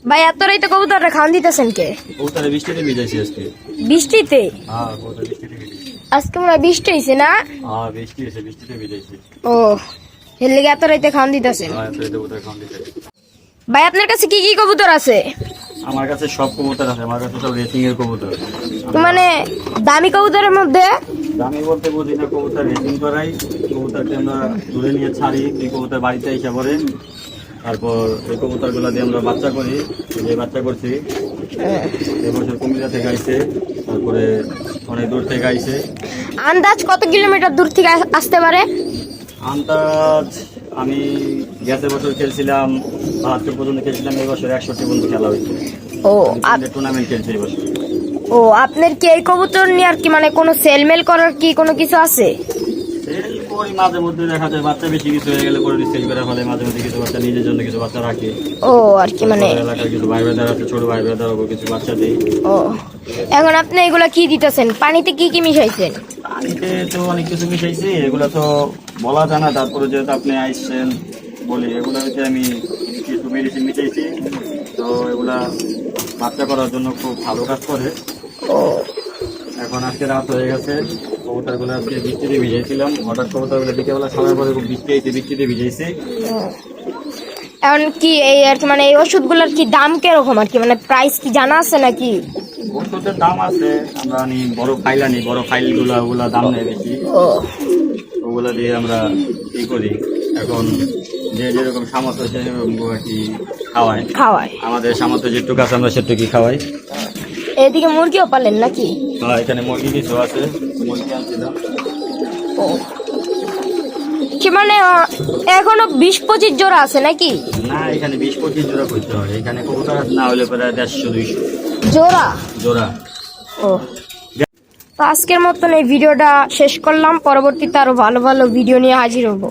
ভাই এত রাইতে কবুতরটা খাওয়ান দিতেছেন কে? কবুতরে বৃষ্টিতে ভিজাইছি আজকে। বৃষ্টিতে? হ্যাঁ, কবুতর বৃষ্টিতে ভিজাইছি। আজকে মনে হয় বৃষ্টি হয়েছে না? হ্যাঁ, বৃষ্টি হয়েছে, বৃষ্টিতে ভিজাইছি। ও, এর লেগে এত রাইতে খাওয়ান দিতেছেন। হ্যাঁ, এত রাতে কবুতর খাওয়ান দিতে। ভাই আপনার কাছে কি কি কবুতর আছে? আমার কাছে সব কবুতর আছে, আমার কাছে সব রেসিং এর কবুতর। মানে দামি কবুতরের মধ্যে? দামি বলতে বুঝি না, কবুতর রেসিং করাই, কবুতরকে আমরা দূরে নিয়ে ছাড়ি, এই কবুতর বাড়িতে এসে পড়ে, তারপর এই কবুতরগুলো দিয়ে আমরা বাচ্চা করি। যে বাচ্চা করছি এবছর কুমিল্লা থেকে আইছে, তারপরে অনেক দূর থেকে আইছে। আন্দাজ কত কিলোমিটার দূর থেকে আসতে পারে? আন্দাজ আমি গেছে বছর খেলছিলাম ৭২ পর্যন্ত খেলছিলাম, এই বছর ৬১ পর্যন্ত খেলা হয়েছে। ও টুর্নামেন্ট খেলছে এই বছর। ও, আপনার কি এই কবুতর নিয়ে আর কি মানে কোনো সেলমেল করার কি কোনো কিছু আছে? সেল করি মাঝে মধ্যে, দেখা যায় বাচ্চা বেশি কিছু হয়ে গেলে করে সেল করা ফলে মাঝে মধ্যে কিছু বাচ্চা নিজের জন্য কিছু বাচ্চা রাখি। ও আর কি মানে এলাকার কিছু ভাই ব্রাদার আছে, ছোট ভাই ব্রাদার কিছু বাচ্চা দিই। ও, এখন আপনি এগুলা কি দিতেছেন? পানিতে কি কি মিশাইছেন? পানিতে তো অনেক কিছু মিশাইছি, এগুলো তো বলা যায় না। তারপরে যেহেতু আপনি আইসছেন বলি, এগুলো হচ্ছে আমি কিছু মেডিসিন মিশাইছি, তো এগুলা বাচ্চা করার জন্য খুব ভালো কাজ করে। ও, এখন আজকে রাত হয়ে গেছে, কবুতরগুলো আজকে বৃষ্টিতে ভিজাইছিলাম, হঠাৎ কবুতরগুলো বিকেলবেলা সময় পরে খুব বৃষ্টি হয়েছে, বৃষ্টিতে ভিজাইছি। এখন কি এই আর কি মানে এই ওষুধগুলোর কি দাম কিরকম আর কি মানে প্রাইস কি জানা আছে নাকি? ওষুধের দাম আছে, আমরা আনি বড় ফাইল, আনি বড় ফাইলগুলো, ওগুলা দাম নেই বেশি, ও, ওগুলা দিয়ে আমরা ই করি। এখন যে যেরকম সামর্থ্য সেরকম আর কি খাওয়ায়। আমাদের সামর্থ্য যেটুকু আছে আমরা সেটুকুই খাওয়াই। এদিকে মুরগিও পালেন নাকি? এখানে মুরগি কিছু আছে, মুরগি আনছিলাম। ও, কি মানে এখনো ২০-২৫ জোড়া আছে নাকি? না, এখানে ২০-২৫ জোড়া করতে হয়, এখানে কবুতর না হলে প্রায় ১৫০-২০০ জোড়া। জোড়া। ও, তো আজকের মতন এই ভিডিওটা শেষ করলাম, পরবর্তীতে আরো ভালো ভালো ভিডিও নিয়ে হাজির হবো।